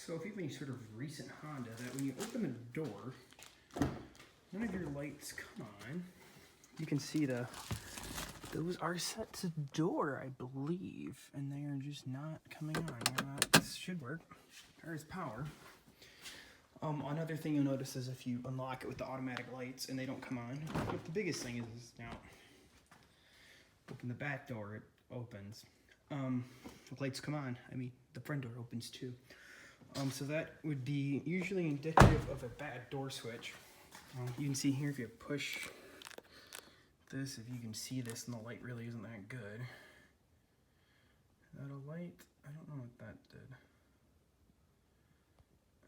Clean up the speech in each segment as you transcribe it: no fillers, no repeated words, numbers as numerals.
So if you have any sort of recent Honda, that when you open the door, none of your lights come on. You can see those are set to door, I believe, and they are just not coming on. This should work. There's power. Another thing you'll notice is if you unlock it with the automatic lights and they don't come on. But the biggest thing is now, open the back door, it opens. The lights come on. I mean, the front door opens too. So that would be usually indicative of a bad door switch. You can see here if you push this, if you can see this, and the light really isn't that good. Is that a light? I don't know what that did.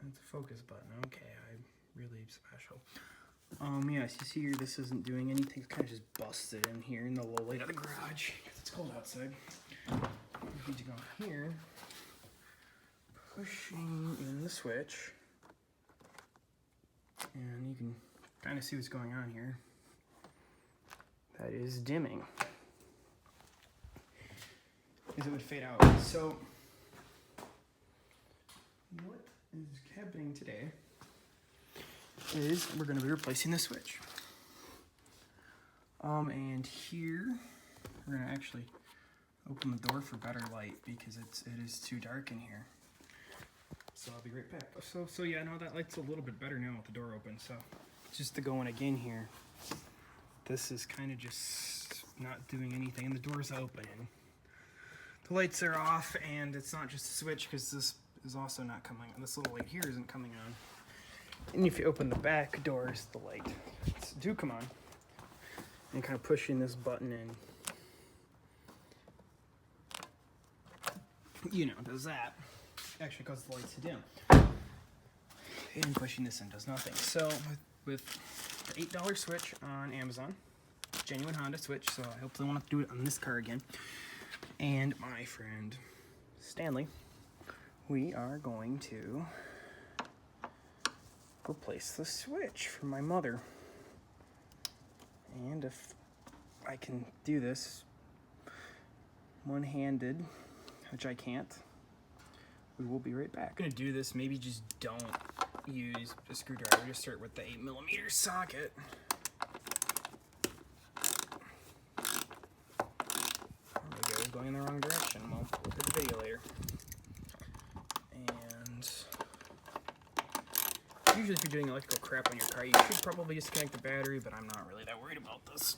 That's a focus button. Okay, I'm really special. Yes, you see here this isn't doing anything. It's kind of just busted in here in the low light of the garage because it's cold outside. You need to go here, pushing in the switch, and you can kind of see what's going on here. That is dimming, because it would fade out. So what is happening today is we're going to be replacing the switch. And here we're going to actually open the door for better light because it is too dark in here. So I'll be right back. So yeah, no, that light's a little bit better now with the door open. So just to go in again here, this is kind of just not doing anything, and the door's open. And the lights are off, and it's not just a switch because this is also not coming on. This little light here isn't coming on. And if you open the back doors, the lights do come on. And kind of pushing this button in, you know, does that. Actually causes the lights to dim. And pushing this in does nothing. So with the $8 switch on Amazon, genuine Honda switch, so I hopefully won't have to do it on this car again, and my friend Stanley, we are going to replace the switch for my mother. And if I can do this one-handed, which I can't, we will be right back. I'm gonna do this, maybe just don't use a screwdriver, just start with the 8mm socket. Maybe I was going in the wrong direction. We'll look at the video later. And usually if you're doing electrical crap on your car, you should probably disconnect the battery, but I'm not really that worried about this.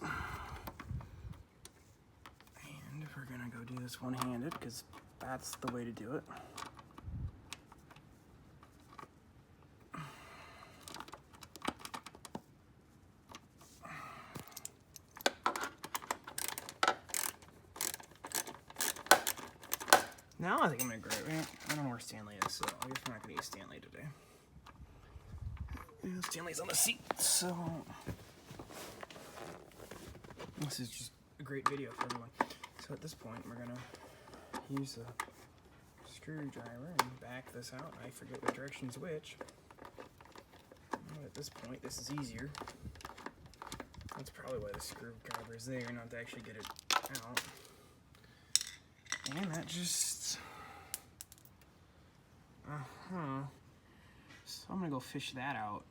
And we're gonna go do this one-handed, because that's the way to do it. Now I think I'm gonna grab it. I don't know where Stanley is, so I guess we're not gonna use Stanley today. Stanley's on the seat, so this is just a great video for everyone. So at this point, we're gonna use a screwdriver and back this out. I forget what direction's which. But at this point, this is easier. That's probably why the screwdriver is there, not to actually get it out. And that just, so I'm gonna go fish that out.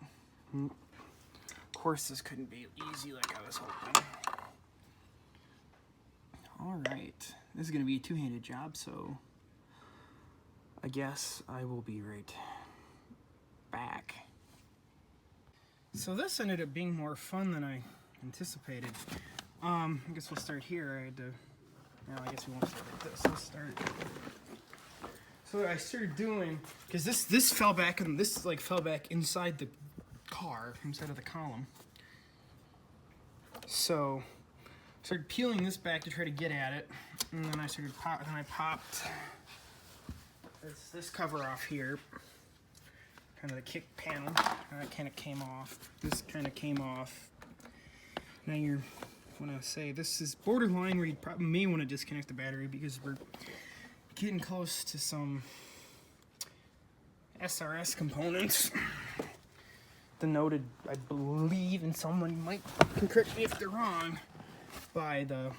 Of course, this couldn't be easy like I was hoping. All right, this is gonna be a two-handed job, so I guess I will be right back. So this ended up being more fun than I anticipated. I guess we'll start here. I guess we won't start like this. Let's start. So what I started doing, because this fell back, and this like fell back inside the car, inside of the column. So I started peeling this back to try to get at it, and then I popped this cover off here, kind of the kick panel. That kind of came off. This kind of came off. Now you're. I want to say this is borderline where you probably may want to disconnect the battery because we're getting close to some SRS components. Denoted, I believe, and someone might correct me if they're wrong, by the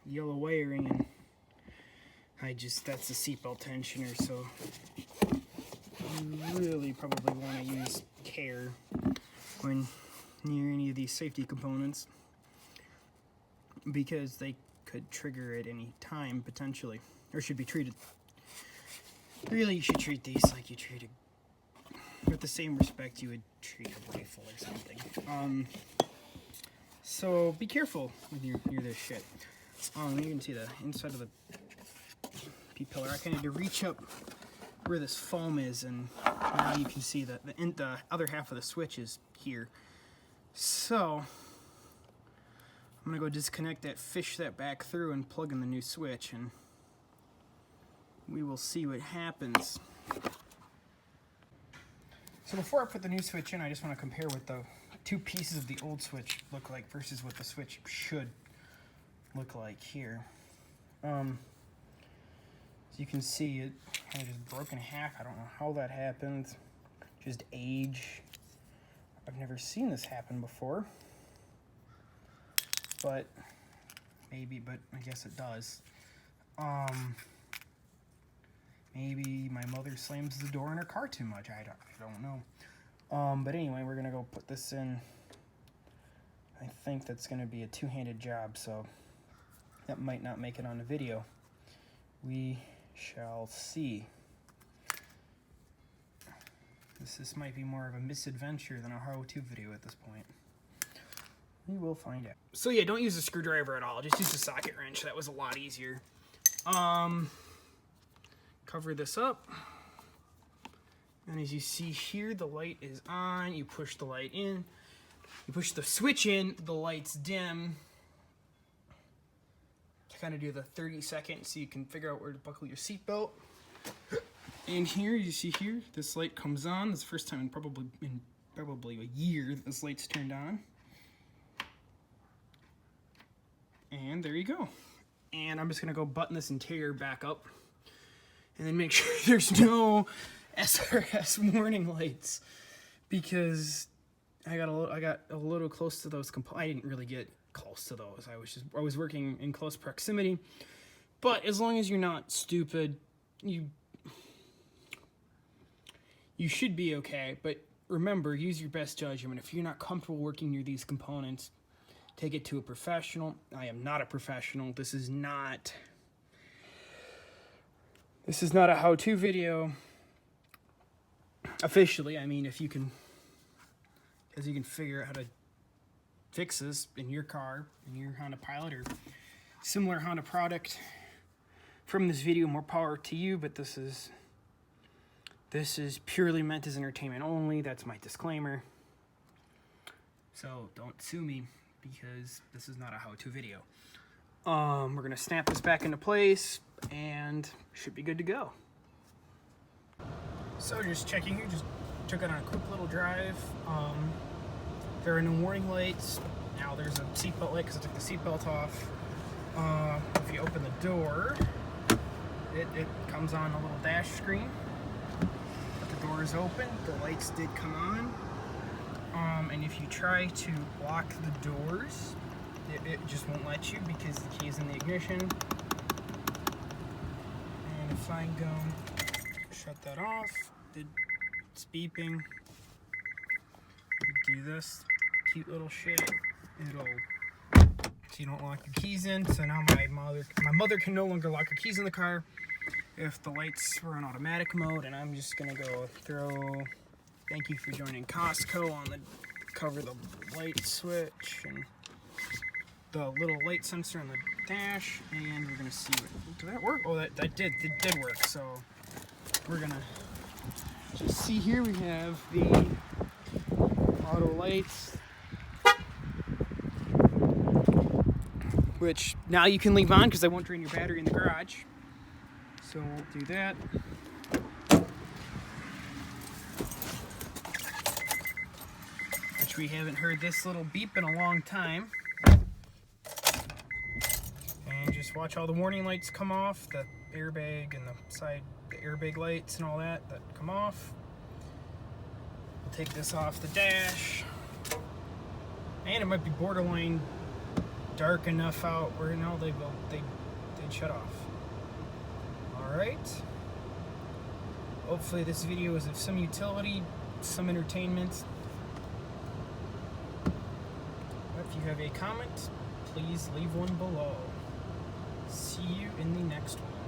yellow wiring, and that's the seatbelt tensioner, so really probably want to use care when near any of these safety components, because they could trigger at any time potentially, or should be treated. Really, you should treat these like you treat with the same respect you would treat a rifle or something. So be careful when you're near this shit. You can see the inside of the P-pillar. I kind of had to reach up where this foam is, and now you can see that the other half of the switch is here. So I'm gonna go disconnect that, fish that back through, and plug in the new switch, and we will see what happens. So before I put the new switch in, I just want to compare what the two pieces of the old switch look like versus what the switch should look like here. As you can see, it kind of just broke in half. I don't know how that happened. Just age. I've never seen this happen before. But maybe, but I guess it does. Maybe my mother slams the door in her car too much. I don't know. But anyway, we're gonna go put this in. I think that's gonna be a two-handed job, so that might not make it on the video. We shall see. This might be more of a misadventure than a how-to video at this point. We will find out. So yeah, don't use a screwdriver at all. Just use a socket wrench. That was a lot easier. Cover this up. And as you see here, the light is on. You push the light in. You push the switch in, the light's dim. Kind of do the 30-second so you can figure out where to buckle your seatbelt. And here, you see here, this light comes on. This is the first time in probably a year that this light's turned on. And there you go. And I'm just gonna go button this interior back up, and then make sure there's no SRS warning lights, because I got a little close to those. I didn't really get close to those. I was working in close proximity. But as long as you're not stupid, you should be okay. But remember, use your best judgment. If you're not comfortable working near these components, take it to a professional. I am not a professional. This is not a how-to video. Officially, I mean, because you can figure out how to fix this in your car, in your Honda Pilot, or similar Honda product from this video, more power to you, but this is purely meant as entertainment only. That's my disclaimer. So don't sue me, because this is not a how-to video. We're gonna snap this back into place and should be good to go. So just checking here, just took it on a quick little drive. There are no warning lights. Now there's a seatbelt light because I took the seatbelt off. If you open the door, it comes on a little dash screen. But the door is open, the lights did come on. And if you try to lock the doors, it just won't let you because the key is in the ignition. And if I go shut that off, it's beeping. Do this cute little shit. So you don't lock your keys in. So now my mother can no longer lock her keys in the car if the lights were on automatic mode. And I'm just gonna go throw "Thank you for joining Costco" on the cover, the light switch and the little light sensor on the dash, and we're gonna see did that work? Oh, that did work. So we're gonna just see here. We have the auto lights, which now you can leave on because they won't drain your battery in the garage. So we'll do that. Which we haven't heard this little beep in a long time. And just watch all the warning lights come off, the airbag and the airbag lights and all that come off. We'll take this off the dash. And it might be borderline dark enough out where they'd shut off. Alright. Hopefully this video is of some utility, some entertainment. If you have a comment, please leave one below. See you in the next one.